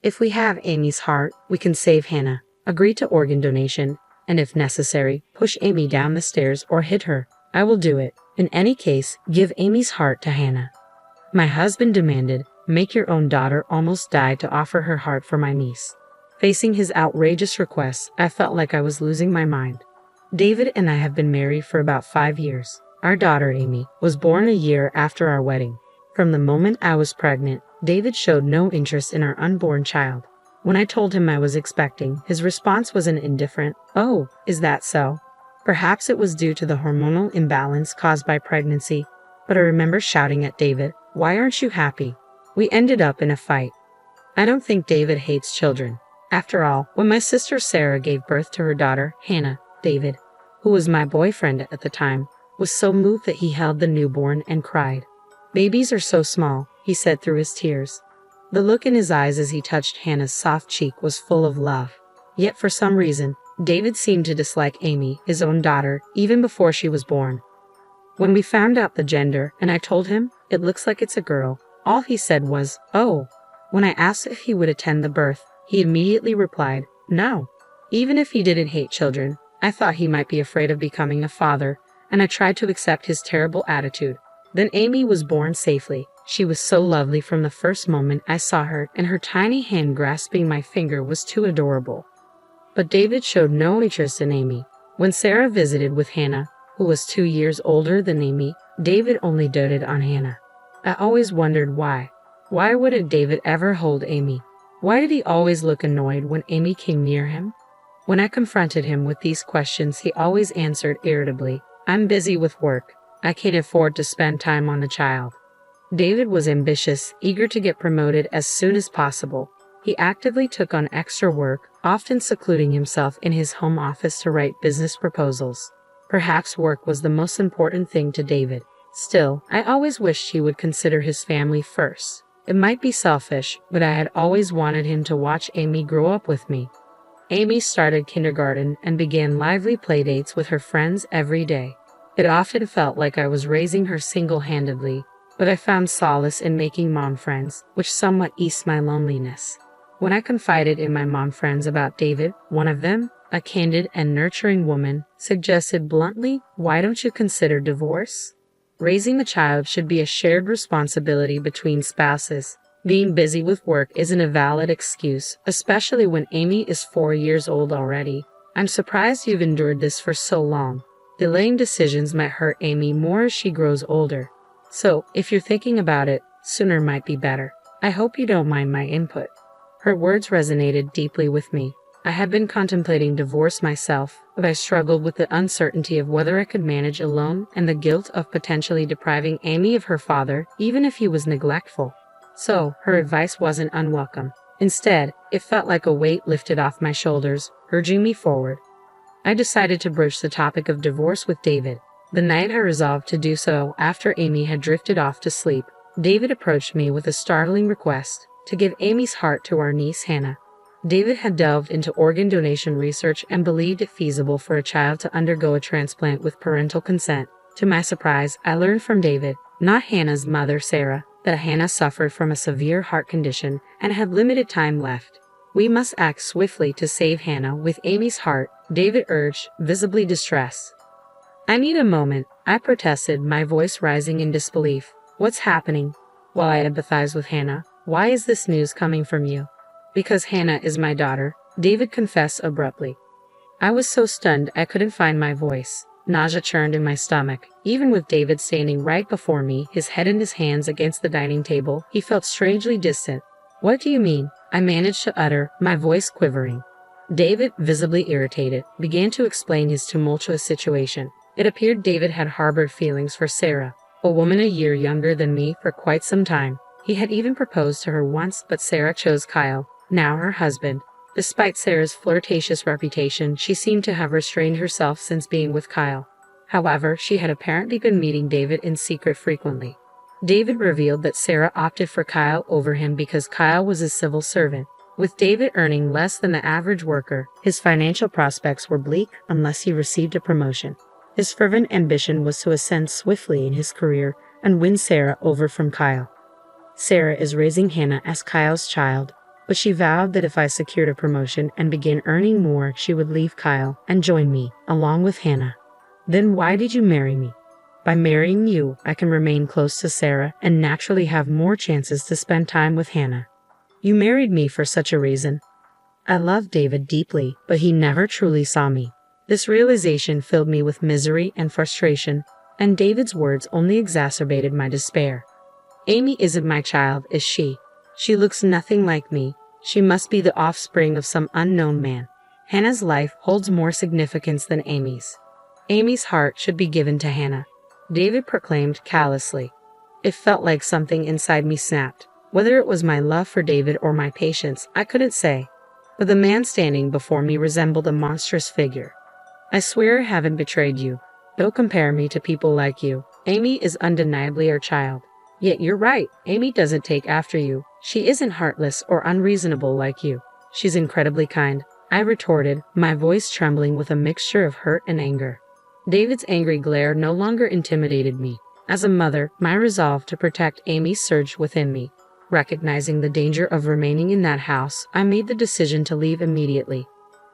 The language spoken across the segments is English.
If we have Amy's heart, we can save Hannah. Agree to organ donation, and if necessary, push Amy down the stairs or hit her. I will do it. In any case, give Amy's heart to Hannah. My husband demanded, make your own daughter almost die to offer her heart for my niece. Facing his outrageous requests, I felt like I was losing my mind. David and I have been married for about 5 years. Our daughter, Amy, was born a year after our wedding. From the moment I was pregnant, David showed no interest in our unborn child. When I told him I was expecting, his response was an indifferent, "Oh, is that so?" Perhaps it was due to the hormonal imbalance caused by pregnancy, but I remember shouting at David, "Why aren't you happy?" We ended up in a fight. I don't think David hates children. After all, when my sister Sarah gave birth to her daughter, Hannah, David, who was my boyfriend at the time, was so moved that he held the newborn and cried. "Babies are so small," he said through his tears. The look in his eyes as he touched Hannah's soft cheek was full of love. Yet for some reason, David seemed to dislike Amy, his own daughter, even before she was born. When we found out the gender, and I told him, "It looks like it's a girl," all he said was, "Oh." When I asked if he would attend the birth, he immediately replied, "No." Even if he didn't hate children, I thought he might be afraid of becoming a father, and I tried to accept his terrible attitude. Then Amy was born safely. She was so lovely from the first moment I saw her, and her tiny hand grasping my finger was too adorable. But David showed no interest in Amy. When Sarah visited with Hannah, who was 2 years older than Amy, David only doted on Hannah. I always wondered why. Why wouldn't David ever hold Amy? Why did he always look annoyed when Amy came near him? When I confronted him with these questions, he always answered irritably, "I'm busy with work. I can't afford to spend time on the child." David was ambitious, eager to get promoted as soon as possible. He actively took on extra work, often secluding himself in his home office to write business proposals. Perhaps work was the most important thing to David. Still, I always wished he would consider his family first. It might be selfish, but I had always wanted him to watch Amy grow up with me. Amy started kindergarten and began lively playdates with her friends every day. It often felt like I was raising her single-handedly, but I found solace in making mom friends, which somewhat eased my loneliness. When I confided in my mom friends about David, one of them, a candid and nurturing woman, suggested bluntly, "Why don't you consider divorce? Raising a child should be a shared responsibility between spouses. Being busy with work isn't a valid excuse, especially when Amy is 4 years old already. I'm surprised you've endured this for so long. Delaying decisions might hurt Amy more as she grows older. So, if you're thinking about it, sooner might be better. I hope you don't mind my input." Her words resonated deeply with me. I had been contemplating divorce myself, but I struggled with the uncertainty of whether I could manage alone and the guilt of potentially depriving Amy of her father, even if he was neglectful. So, her advice wasn't unwelcome. Instead, it felt like a weight lifted off my shoulders, urging me forward. I decided to broach the topic of divorce with David. The night I resolved to do so after Amy had drifted off to sleep, David approached me with a startling request to give Amy's heart to our niece Hannah. David had delved into organ donation research and believed it feasible for a child to undergo a transplant with parental consent. To my surprise, I learned from David, not Hannah's mother Sarah, that Hannah suffered from a severe heart condition and had limited time left. "We must act swiftly to save Hannah with Amy's heart," David urged, visibly distressed. "I need a moment," I protested, my voice rising in disbelief. "What's happening?" While I empathized with Hannah, "Why is this news coming from you?" "Because Hannah is my daughter," David confessed abruptly. I was so stunned I couldn't find my voice. Nausea churned in my stomach. Even with David standing right before me, his head in his hands against the dining table, he felt strangely distant. "What do you mean?" I managed to utter, my voice quivering. David, visibly irritated, began to explain his tumultuous situation. It appeared David had harbored feelings for Sarah, a woman a year younger than me, for quite some time. He had even proposed to her once, but Sarah chose Kyle, now her husband. Despite Sarah's flirtatious reputation, she seemed to have restrained herself since being with Kyle. However, she had apparently been meeting David in secret frequently. David revealed that Sarah opted for Kyle over him because Kyle was a civil servant. With David earning less than the average worker, his financial prospects were bleak unless he received a promotion. His fervent ambition was to ascend swiftly in his career and win Sarah over from Kyle. Sarah is raising Hannah as Kyle's child. but she vowed that if I secured a promotion and began earning more, she would leave Kyle and join me, along with Hannah. Then why did you marry me? By marrying you, I can remain close to Sarah and naturally have more chances to spend time with Hannah. You married me for such a reason. I loved David deeply, but he never truly saw me. This realization filled me with misery and frustration, and David's words only exacerbated my despair. Amy isn't my child, is she? She looks nothing like me. She must be the offspring of some unknown man. Hannah's life holds more significance than Amy's. Amy's heart should be given to Hannah, David proclaimed callously. It felt like something inside me snapped. Whether it was my love for David or my patience, I couldn't say. But the man standing before me resembled a monstrous figure. I swear I haven't betrayed you. Don't compare me to people like you. Amy is undeniably our child. Yet you're right, Amy doesn't take after you. She isn't heartless or unreasonable like you. She's incredibly kind, I retorted, my voice trembling with a mixture of hurt and anger. David's angry glare no longer intimidated me. As a mother, my resolve to protect Amy surged within me. Recognizing the danger of remaining in that house, I made the decision to leave immediately,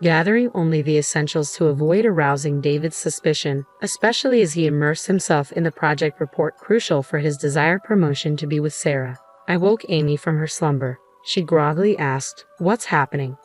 gathering only the essentials to avoid arousing David's suspicion, especially as he immersed himself in the project report crucial for his desired promotion to be with Sarah. I woke Amy from her slumber. She groggily asked, "What's happening?"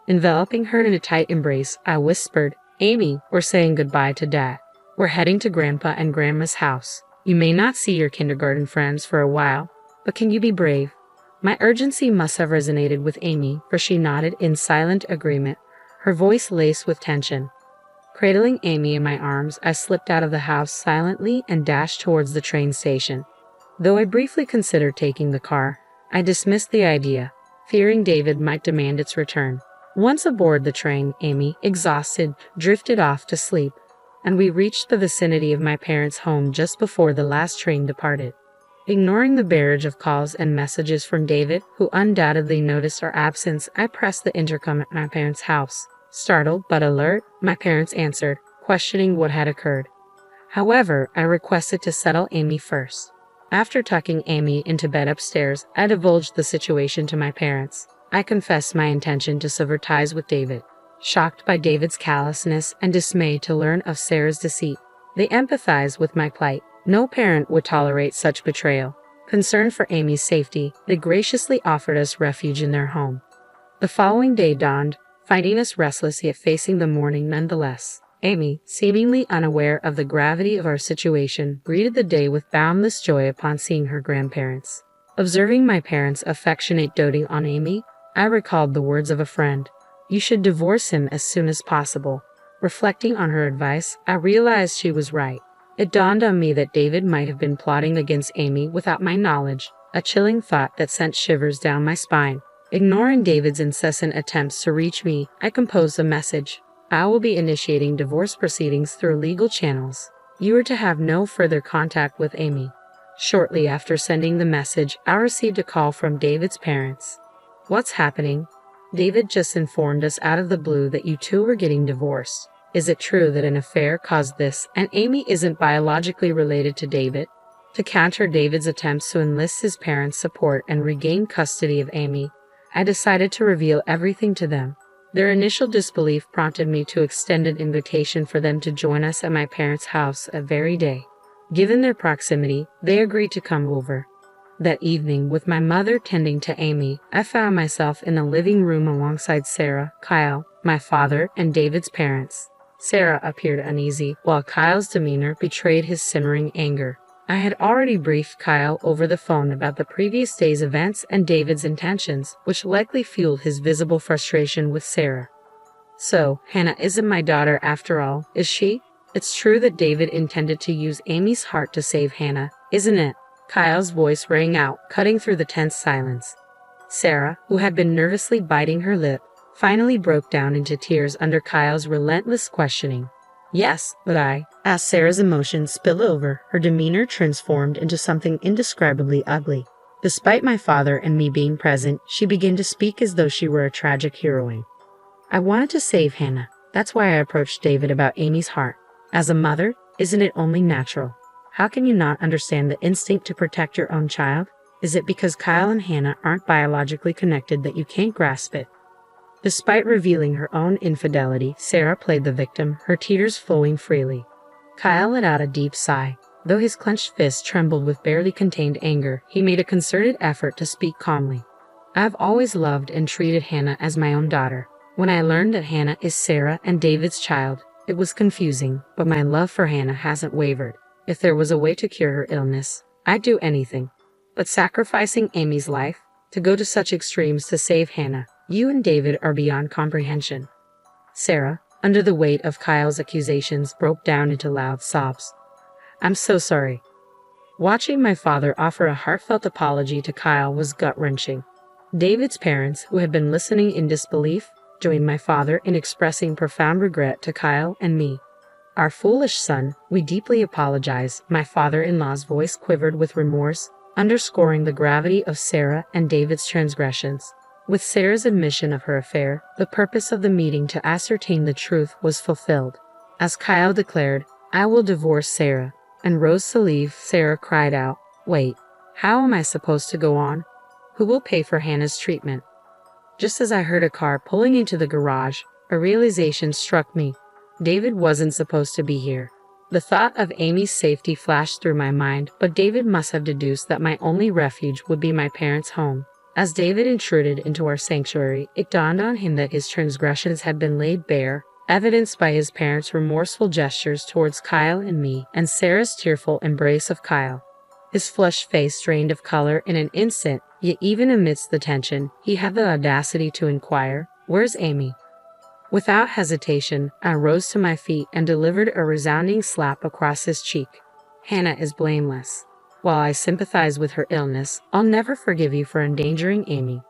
Enveloping her in a tight embrace, I whispered, "Amy, we're saying goodbye to Dad. We're heading to Grandpa and Grandma's house. You may not see your kindergarten friends for a while, but can you be brave?" My urgency must have resonated with Amy, for she nodded in silent agreement, her voice laced with tension. Cradling Amy in my arms, I slipped out of the house silently and dashed towards the train station. Though I briefly considered taking the car, I dismissed the idea, fearing David might demand its return. Once aboard the train, Amy, exhausted, drifted off to sleep, and we reached the vicinity of my parents' home just before the last train departed. Ignoring the barrage of calls and messages from David, who undoubtedly noticed our absence, I pressed the intercom at my parents' house. Startled but alert, my parents answered, questioning what had occurred. However, I requested to settle Amy first. After tucking Amy into bed upstairs, I divulged the situation to my parents. I confessed my intention to sever ties with David. Shocked by David's callousness and dismayed to learn of Sarah's deceit, they empathized with my plight. No parent would tolerate such betrayal. Concerned for Amy's safety, they graciously offered us refuge in their home. The following day dawned, finding us restless yet facing the morning nonetheless. Amy, seemingly unaware of the gravity of our situation, greeted the day with boundless joy upon seeing her grandparents. Observing my parents' affectionate doting on Amy, I recalled the words of a friend. You should divorce him as soon as possible. Reflecting on her advice, I realized she was right. It dawned on me that David might have been plotting against Amy without my knowledge, a chilling thought that sent shivers down my spine. Ignoring David's incessant attempts to reach me, I composed a message. I will be initiating divorce proceedings through legal channels. You are to have no further contact with Amy. Shortly after sending the message, I received a call from David's parents. What's happening? David just informed us out of the blue that you two were getting divorced. Is it true that an affair caused this, and Amy isn't biologically related to David? To counter David's attempts to enlist his parents' support and regain custody of Amy, I decided to reveal everything to them. Their initial disbelief prompted me to extend an invitation for them to join us at my parents' house that very day. Given their proximity, they agreed to come over. That evening, with my mother tending to Amy, I found myself in the living room alongside Sarah, Kyle, my father, and David's parents. Sarah appeared uneasy, while Kyle's demeanor betrayed his simmering anger. I had already briefed Kyle over the phone about the previous day's events and David's intentions, which likely fueled his visible frustration with Sarah. So, Hannah isn't my daughter after all, is she? It's true that David intended to use Amy's heart to save Hannah, isn't it? Kyle's voice rang out, cutting through the tense silence. Sarah, who had been nervously biting her lip, finally broke down into tears under Kyle's relentless questioning. Yes, but as Sarah's emotions spilled over, her demeanor transformed into something indescribably ugly. Despite my father and me being present, she began to speak as though she were a tragic heroine. I wanted to save Hannah. That's why I approached David about Amy's heart. As a mother, isn't it only natural? How can you not understand the instinct to protect your own child? Is it because Kyle and Hannah aren't biologically connected that you can't grasp it? Despite revealing her own infidelity, Sarah played the victim, her tears flowing freely. Kyle let out a deep sigh. Though his clenched fist trembled with barely contained anger, he made a concerted effort to speak calmly. I've always loved and treated Hannah as my own daughter. When I learned that Hannah is Sarah and David's child, it was confusing, but my love for Hannah hasn't wavered. If there was a way to cure her illness, I'd do anything. But sacrificing Amy's life, to go to such extremes to save Hannah, you and David are beyond comprehension. Sarah, under the weight of Kyle's accusations, broke down into loud sobs. I'm so sorry. Watching my father offer a heartfelt apology to Kyle was gut-wrenching. David's parents, who had been listening in disbelief, joined my father in expressing profound regret to Kyle and me. Our foolish son, we deeply apologize. My father-in-law's voice quivered with remorse, underscoring the gravity of Sarah and David's transgressions. With Sarah's admission of her affair, the purpose of the meeting to ascertain the truth was fulfilled. As Kyle declared, I will divorce Sarah, and rose to leave, Sarah cried out, wait, how am I supposed to go on? Who will pay for Hannah's treatment? Just as I heard a car pulling into the garage, a realization struck me. David wasn't supposed to be here. The thought of Amy's safety flashed through my mind, but David must have deduced that my only refuge would be my parents' home. As David intruded into our sanctuary, it dawned on him that his transgressions had been laid bare, evidenced by his parents' remorseful gestures towards Kyle and me, and Sarah's tearful embrace of Kyle. His flushed face drained of color in an instant, yet even amidst the tension, he had the audacity to inquire, "Where's Amy?" Without hesitation, I rose to my feet and delivered a resounding slap across his cheek. Hannah is blameless. While I sympathize with her illness, I'll never forgive you for endangering Amy.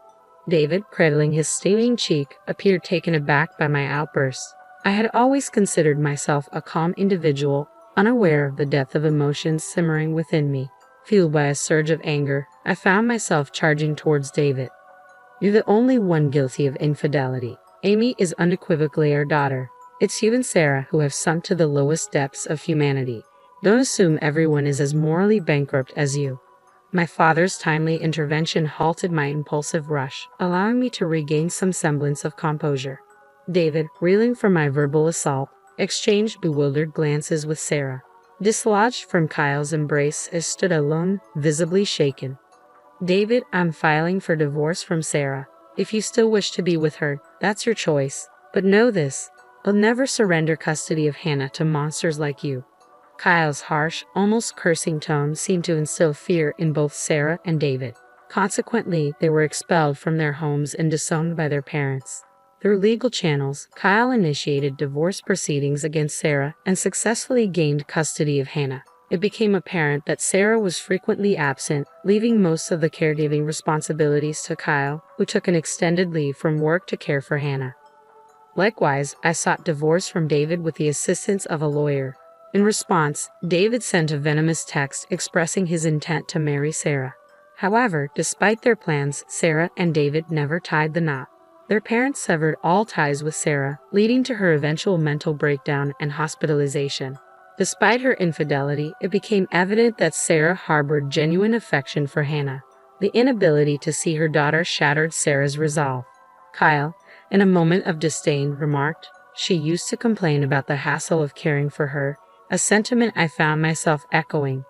David, cradling his steaming cheek, appeared taken aback by my outburst. I had always considered myself a calm individual, unaware of the depth of emotions simmering within me. Fueled by a surge of anger, I found myself charging towards David. You're the only one guilty of infidelity. Amy is unequivocally our daughter. It's you and Sarah who have sunk to the lowest depths of humanity. Don't assume everyone is as morally bankrupt as you. My father's timely intervention halted my impulsive rush, allowing me to regain some semblance of composure. David, reeling from my verbal assault, exchanged bewildered glances with Sarah. Dislodged from Kyle's embrace, I stood alone, visibly shaken. David, I'm filing for divorce from Sarah. If you still wish to be with her, that's your choice. But know this, I'll never surrender custody of Hannah to monsters like you. Kyle's harsh, almost cursing tone seemed to instill fear in both Sarah and David. Consequently, they were expelled from their homes and disowned by their parents. Through legal channels, Kyle initiated divorce proceedings against Sarah and successfully gained custody of Hannah. It became apparent that Sarah was frequently absent, leaving most of the caregiving responsibilities to Kyle, who took an extended leave from work to care for Hannah. Likewise, I sought divorce from David with the assistance of a lawyer. In response, David sent a venomous text expressing his intent to marry Sarah. However, despite their plans, Sarah and David never tied the knot. Their parents severed all ties with Sarah, leading to her eventual mental breakdown and hospitalization. Despite her infidelity, it became evident that Sarah harbored genuine affection for Hannah. The inability to see her daughter shattered Sarah's resolve. Kyle, in a moment of disdain, remarked, "She used to complain about the hassle of caring for her," a sentiment I found myself echoing.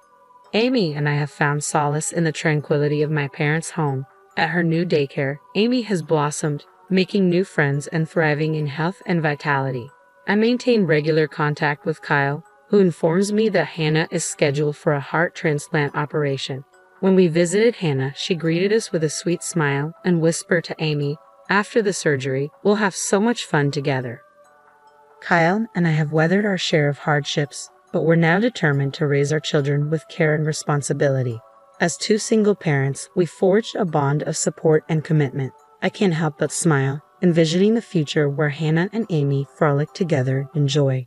Amy and I have found solace in the tranquility of my parents' home. At her new daycare, Amy has blossomed, making new friends and thriving in health and vitality. I maintain regular contact with Kyle, who informs me that Hannah is scheduled for a heart transplant operation. When we visited Hannah, she greeted us with a sweet smile and whispered to Amy, "After the surgery, we'll have so much fun together." Kyle and I have weathered our share of hardships, but we're now determined to raise our children with care and responsibility. As two single parents, we forged a bond of support and commitment. I can't help but smile, envisioning the future where Hannah and Amy frolic together in joy.